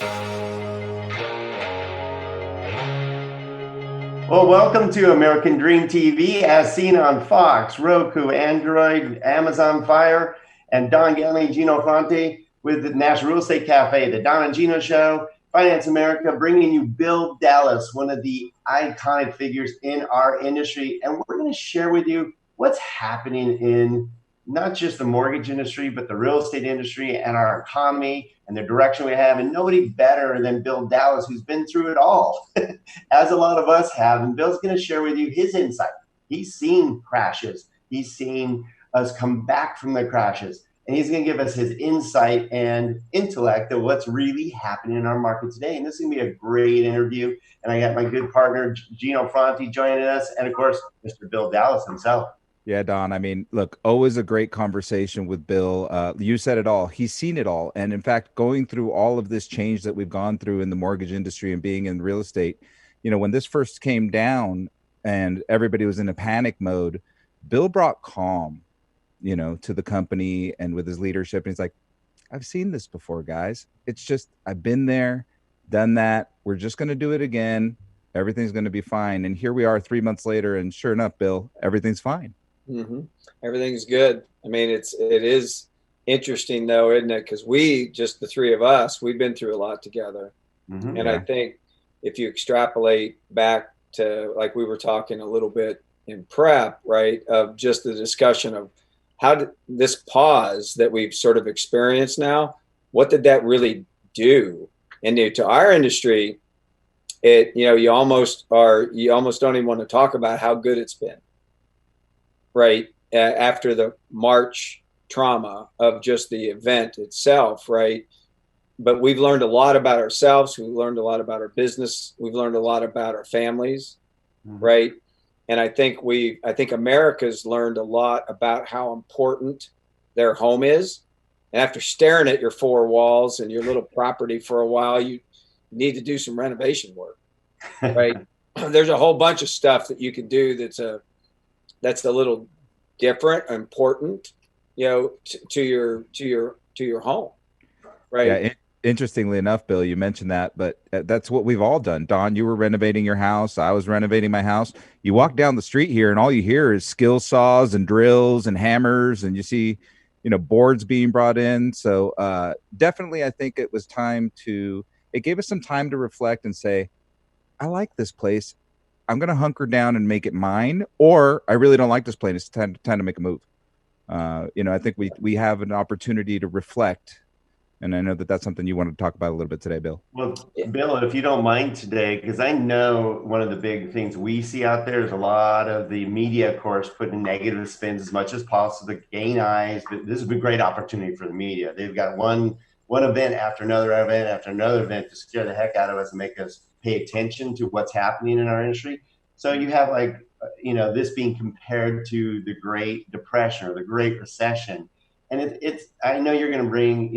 Well, welcome to American Dream TV, as seen on Fox, Roku, Android, Amazon Fire, and Don Gelling, Gino Fronte with the National Real Estate Cafe, the Don and Gino Show, Finance America, bringing you Bill Dallas, one of the iconic figures in our industry. And we're going to share with you what's happening in not just the mortgage industry, but the real estate industry and our economy and the direction we have. And nobody better than Bill Dallas, who's been through it all. As a lot of us have. And Bill's going to share with you his insight. He's seen crashes. He's seen us come back from the crashes. And he's going to give us his insight and intellect of what's really happening in our market today. And this is going to be a great interview. And I got my good partner, Gino Fronte, joining us. And of course, Mr. Bill Dallas himself. Yeah, Don. I mean, look, always a great conversation with Bill. You said it all. He's seen it all. And in fact, going through all of this change that we've gone through in the mortgage industry and being in real estate, when this first came down and everybody was in a panic mode, Bill brought calm, to the company and with his leadership. And he's like, I've seen this before, guys. It's just, I've been there, done that. We're just going to do it again. Everything's going to be fine. And here we are 3 months later. And sure enough, Bill, everything's fine. Mm-hmm. Everything's good. I mean, it is interesting though, isn't it? Because just the three of us, we've been through a lot together. Mm-hmm. And I think if you extrapolate back to, like we were talking a little bit in prep, right, of just the discussion of how did this pause that we've sort of experienced now, what did that really do? And to our industry, you almost don't even want to talk about how good it's been. Right after the March trauma of just the event itself, right? But we've learned a lot about ourselves. We've learned a lot about our business. We've learned a lot about our families, right? And I think America's learned a lot about how important their home is. And after staring at your four walls and your little property for a while, you need to do some renovation work, right? There's a whole bunch of stuff that you can do that's a little different, important, to your home, right? Yeah. Interestingly enough, Bill, you mentioned that, but that's what we've all done. Don, you were renovating your house. I was renovating my house. You walk down the street here and all you hear is skill saws and drills and hammers, and you see, boards being brought in. So definitely, I think it gave us some time to reflect and say, I like this place. I'm going to hunker down and make it mine, or I really don't like this place. It's time to make a move. I think we have an opportunity to reflect. And I know that that's something you wanted to talk about a little bit today, Bill. Well, Bill, if you don't mind today, because I know one of the big things we see out there is a lot of the media, of course, putting negative spins as much as possible to gain eyes. But this is a great opportunity for the media. They've got one event after another event to scare the heck out of us and make us pay attention to what's happening in our industry. So you have this being compared to the Great Depression or the Great Recession. And I know you're going to bring,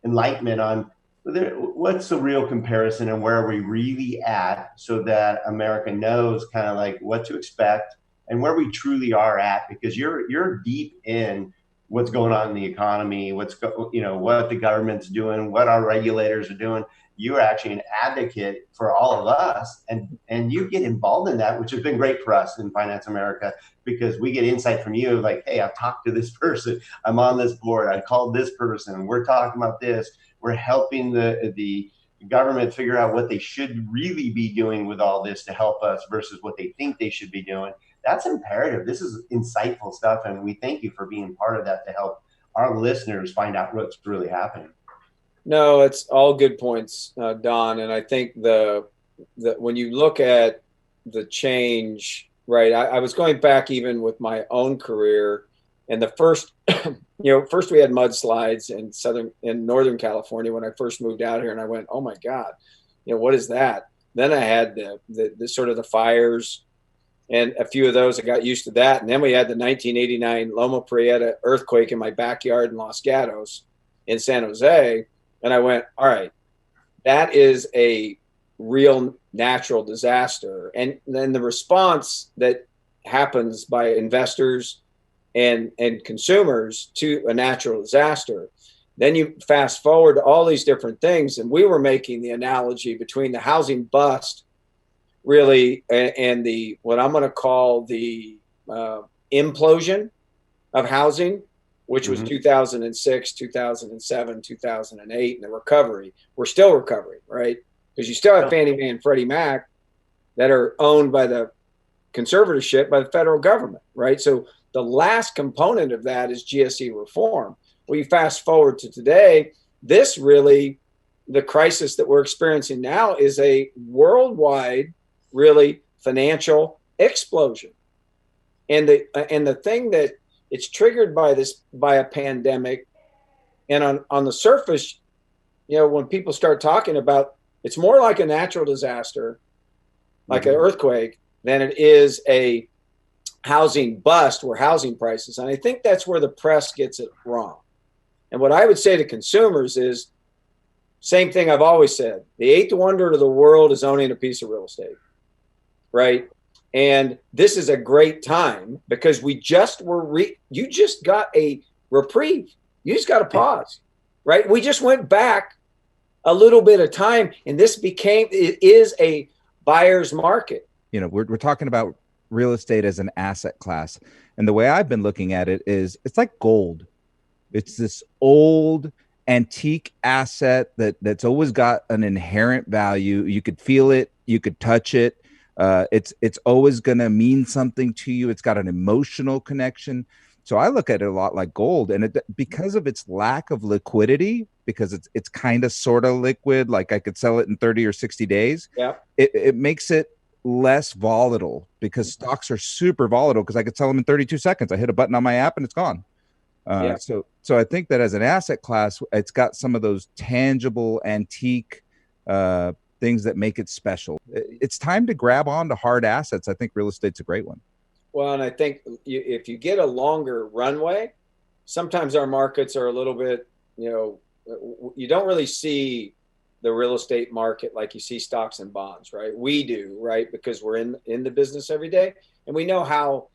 enlightenment on what's the real comparison and where are we really at, so that America knows kind of like what to expect and where we truly are at, because you're deep in what's going on in the economy, what the government's doing, what our regulators are doing. You're actually an advocate for all of us, and you get involved in that, which has been great for us in Finance America, because we get insight from you like, hey, I've talked to this person, I'm on this board, I called this person, we're talking about this, we're helping the government figure out what they should really be doing with all this to help us versus what they think they should be doing. That's imperative. This is insightful stuff, and we thank you for being part of that to help our listeners find out what's really happening. No, it's all good points, Don. And I think when you look at the change, right, I was going back even with my own career, and the first, first we had mudslides in Northern California when I first moved out here, and I went, oh my God, what is that? Then I had the sort of the fires, and a few of those, I got used to that. And then we had the 1989 Loma Prieta earthquake in my backyard in Los Gatos in San Jose. And I went, all right, that is a real natural disaster. And then the response that happens by investors and consumers to a natural disaster Then you fast forward to all these different things. And we were making the analogy between the housing bust really and the, what I'm going to call the implosion of housing, which was 2006, 2007, 2008, and the recovery. We're still recovering, right? Because you still have Fannie Mae and Freddie Mac that are owned by the conservatorship by the federal government, right? So the last component of that is GSE reform. Well, you fast forward to today, this really, the crisis that we're experiencing now is a worldwide, really financial explosion. And the thing that it's triggered by by a pandemic, and on the surface, when people start talking about, it's more like a natural disaster, like an earthquake, than it is a housing bust or housing prices. And I think that's where the press gets it wrong. And what I would say to consumers is, same thing I've always said, the eighth wonder of the world is owning a piece of real estate, right? And this is a great time because you just got a reprieve. You just got a pause, right? We just went back a little bit of time, and it is a buyer's market. We're talking about real estate as an asset class. And the way I've been looking at it is it's like gold. It's this old antique asset that's always got an inherent value. You could feel it, you could touch it. It's always going to mean something to you. It's got an emotional connection. So I look at it a lot like gold, and because of its lack of liquidity, because it's kind of sort of liquid, like I could sell it in 30 or 60 days. Yeah. It makes it less volatile, because stocks are super volatile, because I could sell them in 32 seconds. I hit a button on my app and it's gone. So I think that as an asset class, it's got some of those tangible antique things that make it special. It's time to grab on to hard assets. I think real estate's a great one. Well, and I think if you get a longer runway, sometimes our markets are a little bit, you don't really see the real estate market like you see stocks and bonds, right? We do, right? Because we're in the business every day, and we know how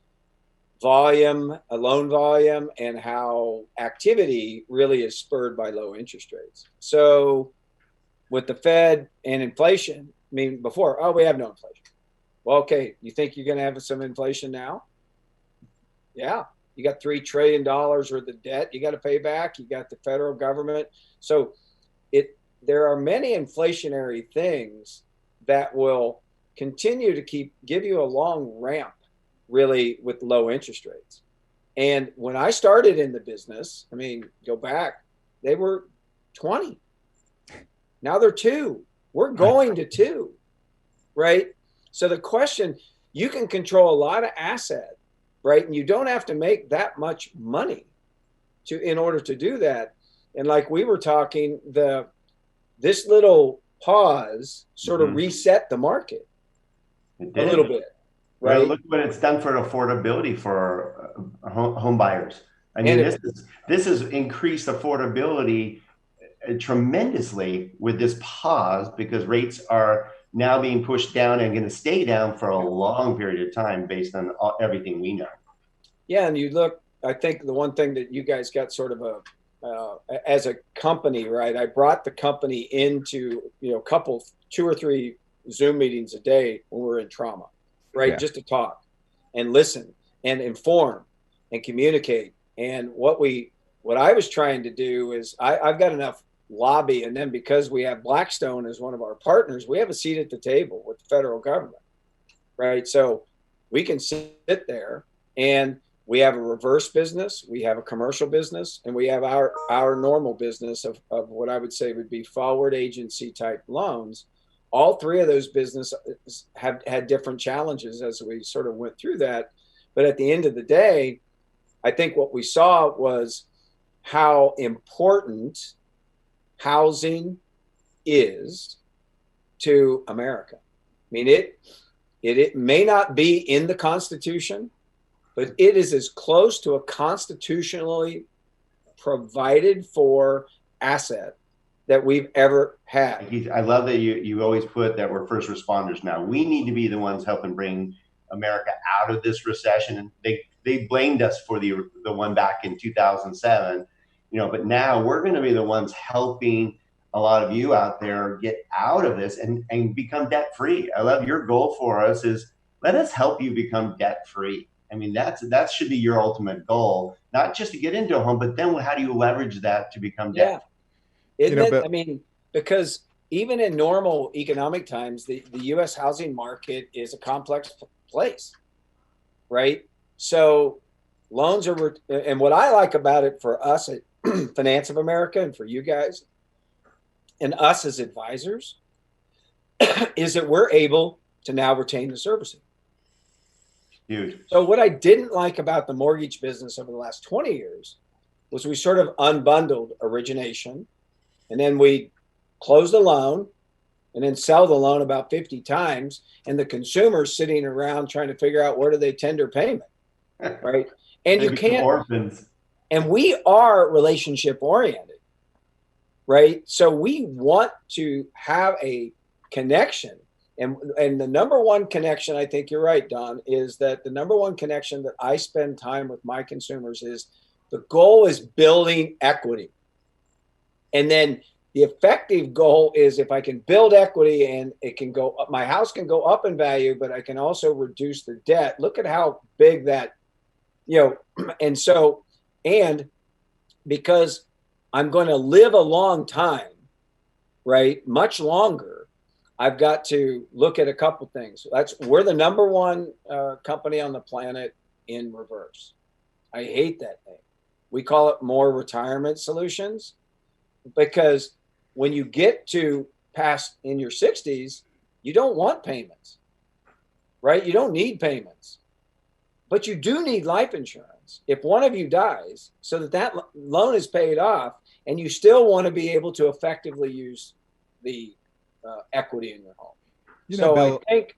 loan volume and how activity really is spurred by low interest rates. So with the Fed and inflation, before, we have no inflation. Well, okay, you think you're going to have some inflation now? Yeah, you got $3 trillion worth of debt you got to pay back. You got the federal government. So there are many inflationary things that will continue to give you a long ramp, really, with low interest rates. And when I started in the business, go back, they were 20. Now they're 2. We're going to 2, right? So the question, you can control a lot of asset, right? And you don't have to make that much money in order to do that. And like we were talking, this little pause sort of reset the market a little bit. Right. Well, look what it's done for affordability for home buyers. This has increased affordability tremendously with this pause, because rates are now being pushed down and going to stay down for a long period of time based on everything we know. Yeah, and you look, I think the one thing that you guys got sort of as a company, right? I brought the company into 2 or 3 Zoom meetings a day when we're in trauma. Right. Yeah. Just to talk and listen and inform and communicate. And what I was trying to do is I've got enough lobby. And then because we have Blackstone as one of our partners, we have a seat at the table with the federal government. Right. So we can sit there, and we have a reverse business. We have a commercial business, and we have our normal business of what I would say would be forward agency type loans. All 3 of those businesses have had different challenges as we sort of went through that. But at the end of the day, I think what we saw was how important housing is to America. It may not be in the Constitution, but it is as close to a constitutionally provided for asset that we've ever had. I love that you always put that we're first responders now. We need to be the ones helping bring America out of this recession. And they blamed us for the one back in 2007. but now we're going to be the ones helping a lot of you out there get out of this and become debt free. I love your goal for us is let us help you become debt free. I mean, that should be your ultimate goal, not just to get into a home, but then how do you leverage that to become debt? Isn't it? I mean, because even in normal economic times, the U.S. housing market is a complex place, right? So loans are, and what I like about it for us at Finance of America and for you guys and us as advisors is that we're able to now retain the servicing. Huge. So what I didn't like about the mortgage business over the last 20 years was we sort of unbundled origination, and then we close the loan and then sell the loan about 50 times, and the consumer's sitting around trying to figure out where do they tender payment, right? And you can't, orphans. And we are relationship oriented, right? So we want to have a connection. And the number one connection, I think you're right, Don, is that the number one connection that I spend time with my consumers is the goal is building equity. And then the effective goal is if I can build equity and it can go up, my house can go up in value, but I can also reduce the debt. Look at how big that, and so, and because I'm going to live a long time, right? Much longer. I've got to look at a couple things. We're the number one company on the planet in reverse. I hate that name. We call it More Retirement Solutions, because when you get to past in your 60s, you don't want payments, right? You don't need payments, but you do need life insurance if one of you dies, so that loan is paid off, and you still want to be able to effectively use the equity in your home. Bill, I think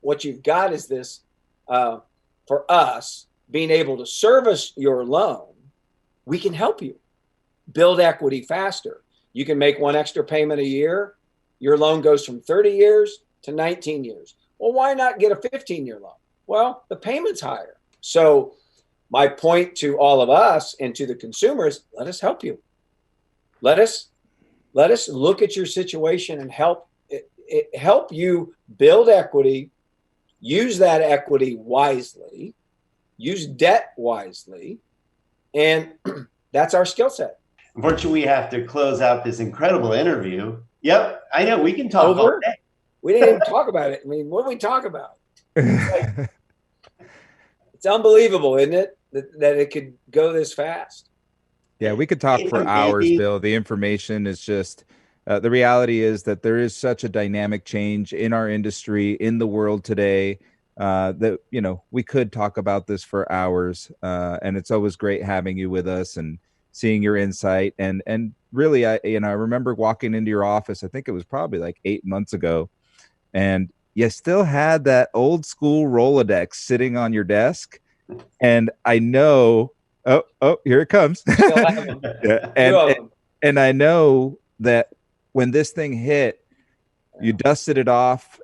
what you've got is this, for us, being able to service your loan, we can help you build equity faster. You can make one extra payment a year. Your loan goes from 30 years to 19 years. Well, why not get a 15-year loan? Well, the payment's higher. So my point to all of us and to the consumers, let us help you. Let us look at your situation and help you build equity, use that equity wisely, use debt wisely, and that's our skill set. Unfortunately, we have to close out this incredible interview. Yep, I know. We can talk all day. We didn't even talk about it. I mean, what did we talk about? It's unbelievable, isn't it, that it could go this fast? Yeah, we could talk for hours, Bill. The information is just, the reality is that there is such a dynamic change in our industry, in the world today, that, we could talk about this for hours. And it's always great having you with us and seeing your insight. And really, I remember walking into your office, I think it was probably like 8 months ago, and you still had that old school Rolodex sitting on your desk. And I know, oh, here it comes. Yeah. And I know that when this thing hit, you dusted it off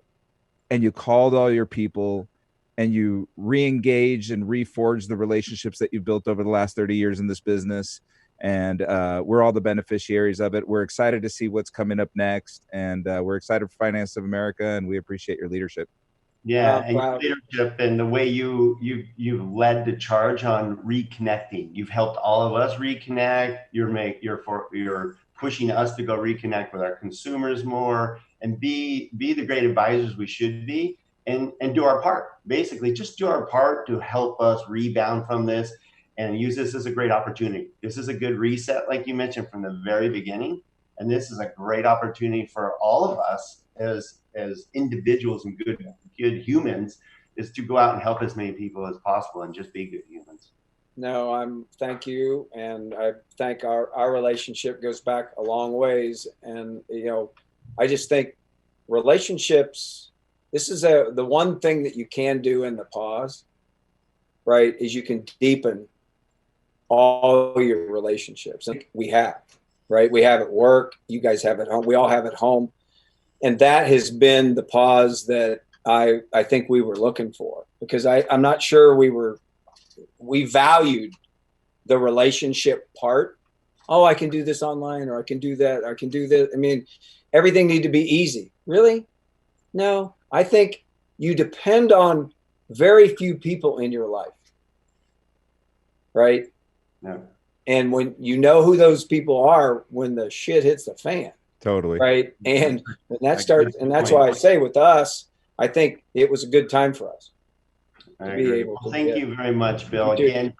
and you called all your people and you re-engaged and reforged the relationships that you've built over the last 30 years in this business. And we're all the beneficiaries of it. We're excited to see what's coming up next. And we're excited for Finance of America, and we appreciate your leadership. Yeah, and your leadership and the way you've led the charge on reconnecting. You've helped all of us reconnect. You're pushing us to go reconnect with our consumers more and be the great advisors we should be, and do our part. Basically, just do our part to help us rebound from this and use this as a great opportunity. This is a good reset, like you mentioned from the very beginning, and this is a great opportunity for all of us as individuals and good humans, is to go out and help as many people as possible and just be good humans. No, thank you. And I think our relationship goes back a long ways. And, I just think relationships, this is the one thing that you can do in the pause, right, is you can deepen all your relationships. And we have, right? We have at work. You guys have at home. We all have at home. And that has been the pause that I think we were looking for, because I'm not sure we valued the relationship part oh, I can do this online, or I can do that, I can do this. I mean, everything need to be easy. Really? No, I think you depend on very few people in your life, right? Yeah. And when you know who those people are, when the shit hits the fan, Totally. right? And that starts, and that's why I say with us, I think it was a good time for us to be able to. Thank you very much, Bill. Again,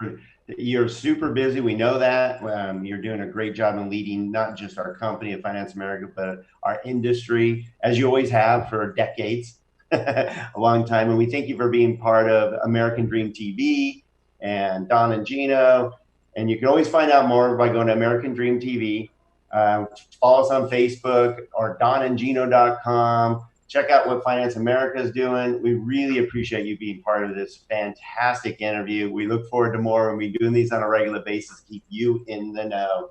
you're super busy. We know that. You're doing a great job in leading not just our company at Finance America, but our industry, as you always have for decades, a long time. And we thank you for being part of American Dream TV and Don and Gino. And you can always find out more by going to American Dream TV. Follow us on Facebook or donandgino.com. Check out what Finance America is doing. We really appreciate you being part of this fantastic interview. We look forward to more when we're doing these on a regular basis. Keep you in the know.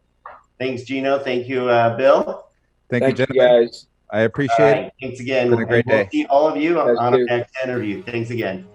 Thanks, Gino. Thank you, Bill. Thank you, guys. I appreciate it. Thanks again. It's been a great day. We'll see all of you on our next interview. Thanks again.